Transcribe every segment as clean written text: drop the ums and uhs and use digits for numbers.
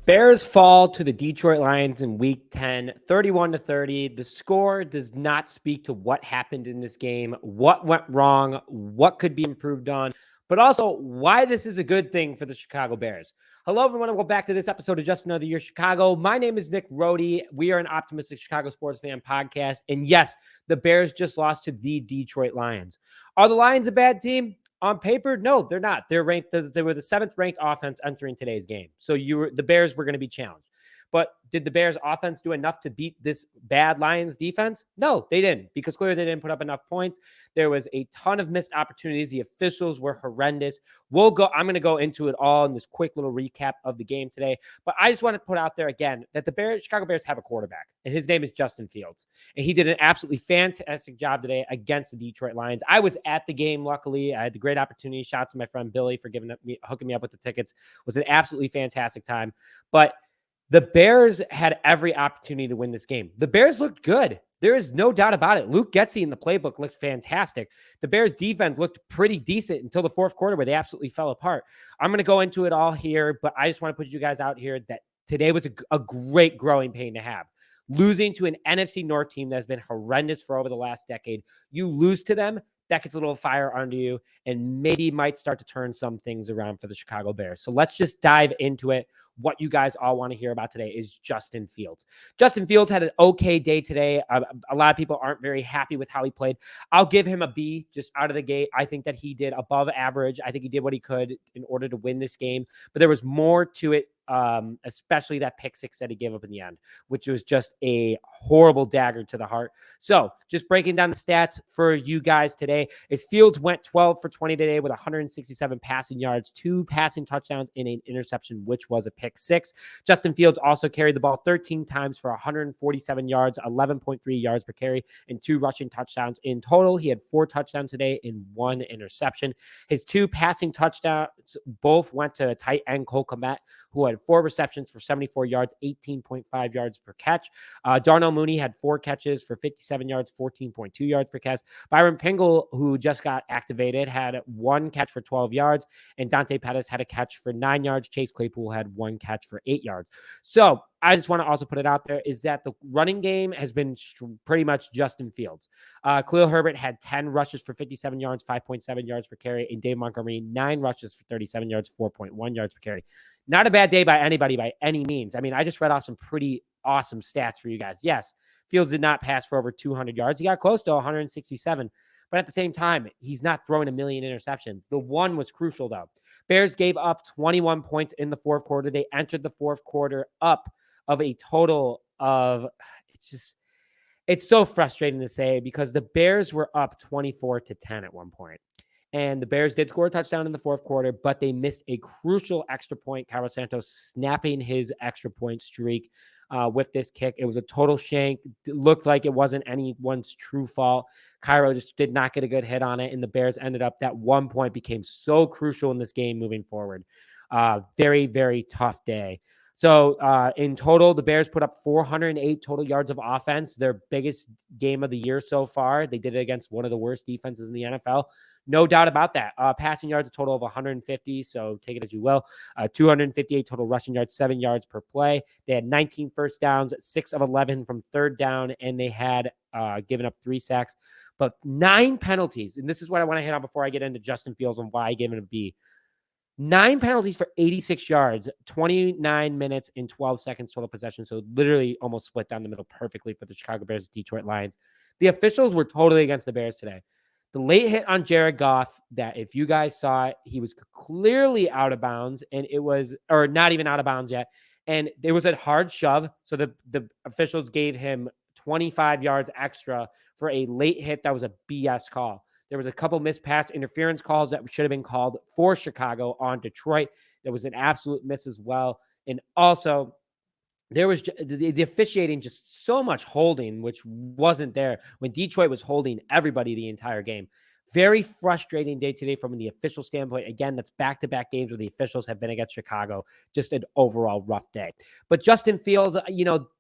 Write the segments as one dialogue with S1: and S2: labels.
S1: Bears fall to the Detroit Lions in week 10, 31-30. The score does not speak to what happened in this game, what went wrong, what could be improved on, but also why this is a good thing for the Chicago Bears. Hello, everyone, and welcome back to this episode of Just Another Year Chicago. My name is Nick Rohde. We are an optimistic Chicago sports fan podcast. And yes, the Bears just lost to the Detroit Lions. Are the Lions a bad team? On paper, no, they're not. They're ranked. They were the 7th ranked offense entering today's game. So the Bears were going to be challenged. But did the Bears offense do enough to beat this bad Lions defense? No, they didn't, because clearly they didn't put up enough points. There was a ton of missed opportunities. The officials were horrendous. I'm going to go into it all in this quick little recap of the game today. But I just want to put out there again that the Chicago Bears have a quarterback, and his name is Justin Fields. And he did an absolutely fantastic job today against the Detroit Lions. I was at the game, luckily. I had the great opportunity. Shout out to my friend Billy for hooking me up with the tickets. It was an absolutely fantastic time. But the Bears had every opportunity to win this game. The Bears looked good. There is no doubt about it. Luke Getsy in the playbook looked fantastic. The Bears defense looked pretty decent until the fourth quarter where they absolutely fell apart. I'm going to go into it all here, but I just want to put you guys out here that today was a great growing pain to have. Losing to an NFC North team that has been horrendous for over the last decade. You lose to them, that gets a little fire under you and maybe might start to turn some things around for the Chicago Bears. So let's just dive into it. What you guys all want to hear about today is Justin Fields. Justin Fields had an okay day today. A lot of people aren't very happy with how he played. I'll give him a B just out of the gate. I think that he did above average. I think he did what he could in order to win this game, but there was more to it. Especially that pick six that he gave up in the end, which was just a horrible dagger to the heart. So just breaking down the stats for you guys today is Fields went 12 for 20 today with 167 passing yards, 2 passing touchdowns, and an interception, which was a pick six. Justin Fields also carried the ball 13 times for 147 yards, 11.3 yards per carry, and 2 rushing touchdowns. In total, he had 4 touchdowns today and 1 interception. His 2 passing touchdowns both went to tight end Cole Kmet, who had 4 receptions for 74 yards, 18.5 yards per catch. Darnell Mooney had 4 catches for 57 yards, 14.2 yards per catch. Byron Pringle, who just got activated, had 1 catch for 12 yards, and Dante Pettis had a catch for 9 yards. Chase Claypool had 1 catch for 8 yards. So I just want to also put it out there is that the running game has been pretty much Justin Fields. Khalil Herbert had 10 rushes for 57 yards, 5.7 yards per carry, and Dave Montgomery, 9 rushes for 37 yards, 4.1 yards per carry. Not a bad day by anybody by any means. I mean, I just read off some pretty awesome stats for you guys. Yes, Fields did not pass for over 200 yards. He got close to 167. But at the same time, he's not throwing a million interceptions. The one was crucial, though. Bears gave up 21 points in the fourth quarter. They entered the fourth quarter up of a total of, it's so frustrating to say because the Bears were up 24-10 at one point. And the Bears did score a touchdown in the fourth quarter, but they missed a crucial extra point. Carlos Santos snapping his extra point streak with this kick. It was a total shank. It looked like it wasn't anyone's true fault. Cairo just did not get a good hit on it, and the Bears ended up, that 1 point became so crucial in this game moving forward. Very, very tough day. So in total, the Bears put up 408 total yards of offense, their biggest game of the year so far. They did it against one of the worst defenses in the NFL. No doubt about that. Passing yards, a total of 150, so take it as you will. 258 total rushing yards, 7 yards per play. They had 19 first downs, 6 of 11 from third down, and they had given up 3 sacks. But 9 penalties, and this is what I want to hit on before I get into Justin Fields and why I gave him a B. 9 penalties for 86 yards, 29 minutes and 12 seconds total possession. So literally almost split down the middle perfectly for the Chicago Bears, Detroit Lions. The officials were totally against the Bears today. The late hit on Jared Goff, that if you guys saw it, he was clearly out of bounds, and it was, or not even out of bounds yet. And there was a hard shove. So the officials gave him 25 yards extra for a late hit that was a BS call. There was a couple missed pass interference calls that should have been called for Chicago on Detroit. There was an absolute miss as well. And also, there was the officiating, just so much holding, which wasn't there when Detroit was holding everybody the entire game. Very frustrating day today from the official standpoint. Again, that's back-to-back games where the officials have been against Chicago. Just an overall rough day. But Justin Fields,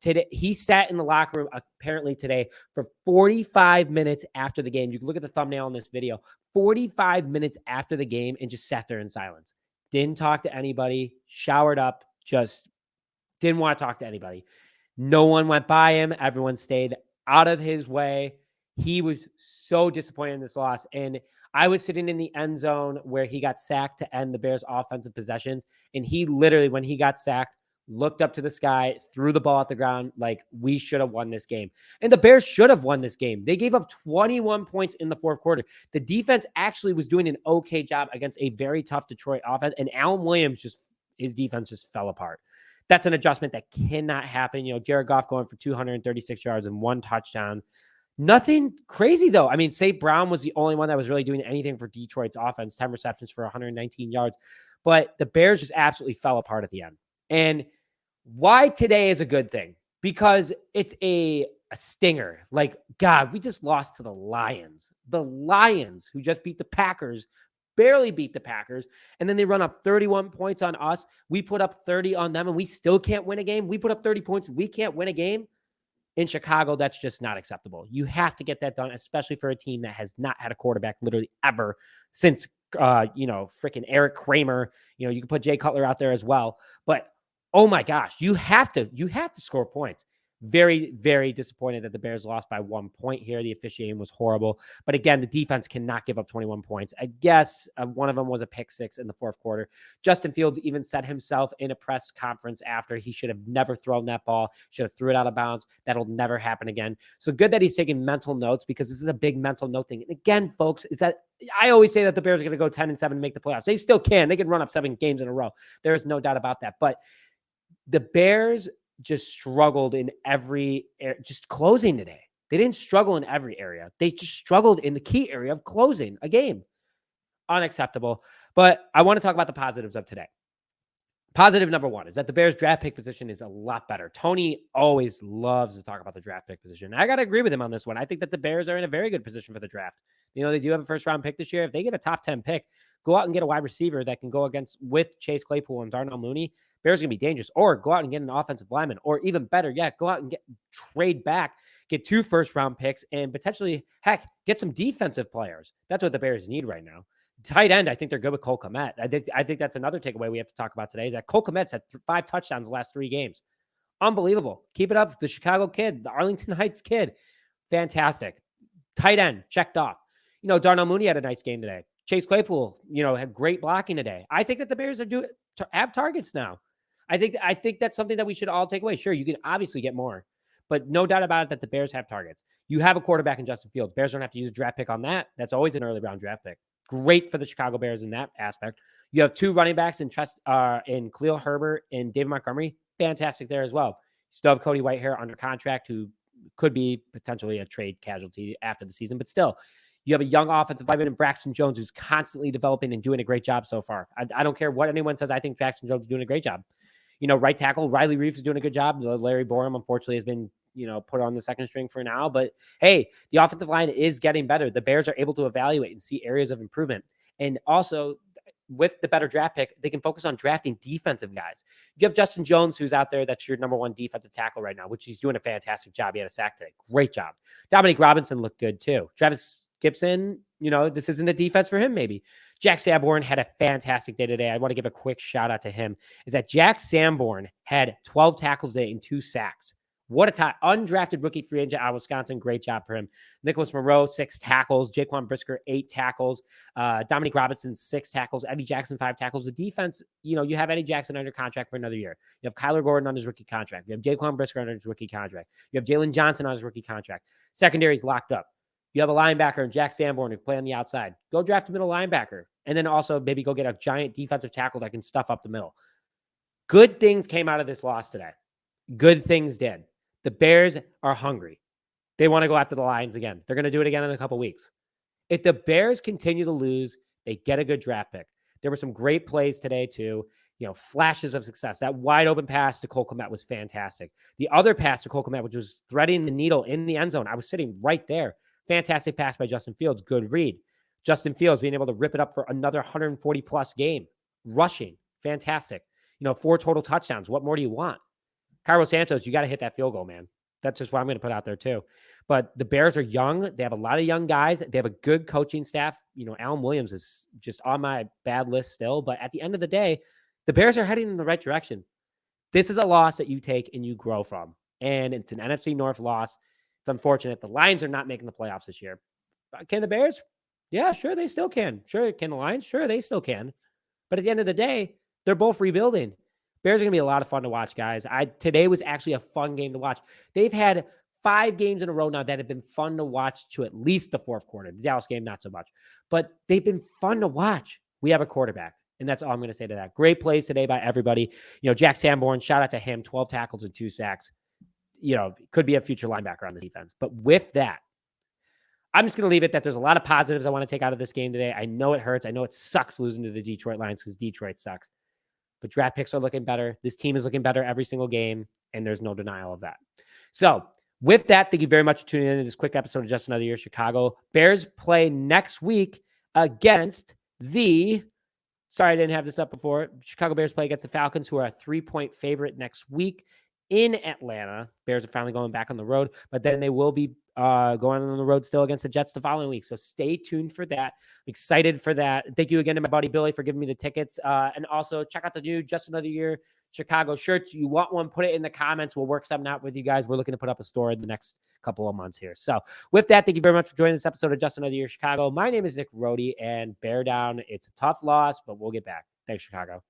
S1: today he sat in the locker room apparently today for 45 minutes after the game. You can look at the thumbnail in this video. 45 minutes after the game and just sat there in silence. Didn't talk to anybody, showered up, just Didn't want to talk to anybody. No one went by him. Everyone stayed out of his way. He was so disappointed in this loss. And I was sitting in the end zone where he got sacked to end the Bears' offensive possessions. And he literally, when he got sacked, looked up to the sky, threw the ball at the ground like, we should have won this game. And the Bears should have won this game. They gave up 21 points in the fourth quarter. The defense actually was doing an okay job against a very tough Detroit offense. And Alan Williams his defense just fell apart. That's an adjustment that cannot happen. Jared Goff going for 236 yards and 1 touchdown. Nothing crazy, though. I mean, St. Brown was the only one that was really doing anything for Detroit's offense, 10 receptions for 119 yards. But the Bears just absolutely fell apart at the end. And why today is a good thing? Because it's a stinger. Like, God, we just lost to the Lions. The Lions, who just beat the Packers, barely beat the Packers, and then they run up 31 points on us. We put up 30 on them, and we still can't win a game. We put up 30 points. We can't win a game. In Chicago, that's just not acceptable. You have to get that done, especially for a team that has not had a quarterback literally ever since, freaking Eric Kramer. You can put Jay Cutler out there as well. But, oh my gosh, you have to score points. Very, very disappointed that the Bears lost by 1 point here. The officiating was horrible. But again, the defense cannot give up 21 points. I guess one of them was a pick six in the fourth quarter. Justin Fields even said himself in a press conference after he should have never thrown that ball, should have threw it out of bounds. That'll never happen again. So good that he's taking mental notes, because this is a big mental note thing. And again, folks, is that I always say that the Bears are going to go 10-7 and make the playoffs. They still can. They can run up 7 games in a row. There is no doubt about that. But the Bears just struggled in just closing today. They didn't struggle in every area. They just struggled in the key area of closing a game. Unacceptable. But I want to talk about the positives of today. Positive number 1 is that the Bears draft pick position is a lot better. Tony always loves to talk about the draft pick position. I got to agree with him on this one. I think that the Bears are in a very good position for the draft. They do have a first round pick this year. If they get a top 10 pick, go out and get a wide receiver that can go with Chase Claypool and Darnell Mooney. Bears are going to be dangerous. Or go out and get an offensive lineman. Or even better yet, go out and trade back, get 2 first round picks, and potentially, get some defensive players. That's what the Bears need right now. Tight end, I think they're good with Cole Kmet. I think that's another takeaway we have to talk about today, is that Cole Kmet's had 5 touchdowns the last 3 games. Unbelievable. Keep it up. The Chicago kid, the Arlington Heights kid. Fantastic. Tight end, checked off. Darnell Mooney had a nice game today. Chase Claypool, had great blocking today. I think that the Bears have targets now. I think that's something that we should all take away. Sure, you can obviously get more, but no doubt about it that the Bears have targets. You have a quarterback in Justin Fields. Bears don't have to use a draft pick on that. That's always an early round draft pick. Great for the Chicago Bears in that aspect. You have 2 running backs in Khalil Herbert and David Montgomery. Fantastic there as well. You still have Cody Whitehair under contract, who could be potentially a trade casualty after the season, but still. You have a young offensive lineman in Braxton Jones, who's constantly developing and doing a great job so far. I don't care what anyone says. I think Braxton Jones is doing a great job. Right tackle, Riley Reeves is doing a good job. Larry Borum, unfortunately, has been, put on the second string for now. But, hey, the offensive line is getting better. The Bears are able to evaluate and see areas of improvement. And also, with the better draft pick, they can focus on drafting defensive guys. You have Justin Jones, who's out there. That's your number 1 defensive tackle right now, which he's doing a fantastic job. He had a sack today. Great job. Dominique Robinson looked good, too. Travis Gibson, this isn't the defense for him, maybe. Jack Sanborn had a fantastic day today. I want to give a quick shout out to him. Is that Jack Sanborn had 12 tackles today and 2 sacks. What a time. Undrafted rookie free agent out of Wisconsin. Great job for him. Nicholas Moreau, 6 tackles. Jaquan Brisker, 8 tackles. Dominique Robinson, 6 tackles. Eddie Jackson, 5 tackles. The defense, you have Eddie Jackson under contract for another year. You have Kyler Gordon on his rookie contract. You have Jaquan Brisker under his rookie contract. You have Jalen Johnson on his rookie contract. Secondary's locked up. You have a linebacker in Jack Sanborn who play on the outside. Go draft a middle linebacker. And then also maybe go get a giant defensive tackle that can stuff up the middle. Good things came out of this loss today. Good things did. The Bears are hungry. They want to go after the Lions again. They're going to do it again in a couple weeks. If the Bears continue to lose, they get a good draft pick. There were some great plays today too. Flashes of success. That wide open pass to Cole Kmet was fantastic. The other pass to Cole Kmet, which was threading the needle in the end zone. I was sitting right there. Fantastic pass by Justin Fields. Good read. Justin Fields being able to rip it up for another 140-plus game. Rushing. Fantastic. 4 total touchdowns. What more do you want? Carlos Santos, you got to hit that field goal, man. That's just what I'm going to put out there too. But the Bears are young. They have a lot of young guys. They have a good coaching staff. Alan Williams is just on my bad list still. But at the end of the day, the Bears are heading in the right direction. This is a loss that you take and you grow from. And it's an NFC North loss. It's unfortunate. The Lions are not making the playoffs this year. Can the Bears? Yeah, sure, they still can. Sure, can the Lions? Sure, they still can. But at the end of the day, they're both rebuilding. Bears are going to be a lot of fun to watch, guys. Today was actually a fun game to watch. They've had 5 games in a row now that have been fun to watch to at least the fourth quarter. The Dallas game, not so much. But they've been fun to watch. We have a quarterback. And that's all I'm going to say to that. Great plays today by everybody. Jack Sanborn, shout out to him, 12 tackles and 2 sacks. Could be a future linebacker on the defense. But with that, I'm just going to leave it that there's a lot of positives I want to take out of this game today. I know it hurts. I know it sucks losing to the Detroit Lions because Detroit sucks. But draft picks are looking better. This team is looking better every single game, and there's no denial of that. So with that, thank you very much for tuning in to this quick episode of Just Another Year Chicago. Bears play next week against sorry, I didn't have this up before. Chicago Bears play against the Falcons, who are a 3-point favorite next week in Atlanta. Bears are finally going back on the road, but then they will be going on the road still against the Jets the following week. So stay tuned for that. I'm excited for that. Thank you again to my buddy Billy for giving me the tickets. And also check out the new Just Another Year Chicago shirts. You want one, put it in the comments. We'll work something out with you guys. We're looking to put up a store in the next couple of months here. So with that, thank you very much for joining this episode of Just Another Year Chicago. My name is Nick Rohde, and bear down. It's a tough loss, but we'll get back. Thanks, Chicago.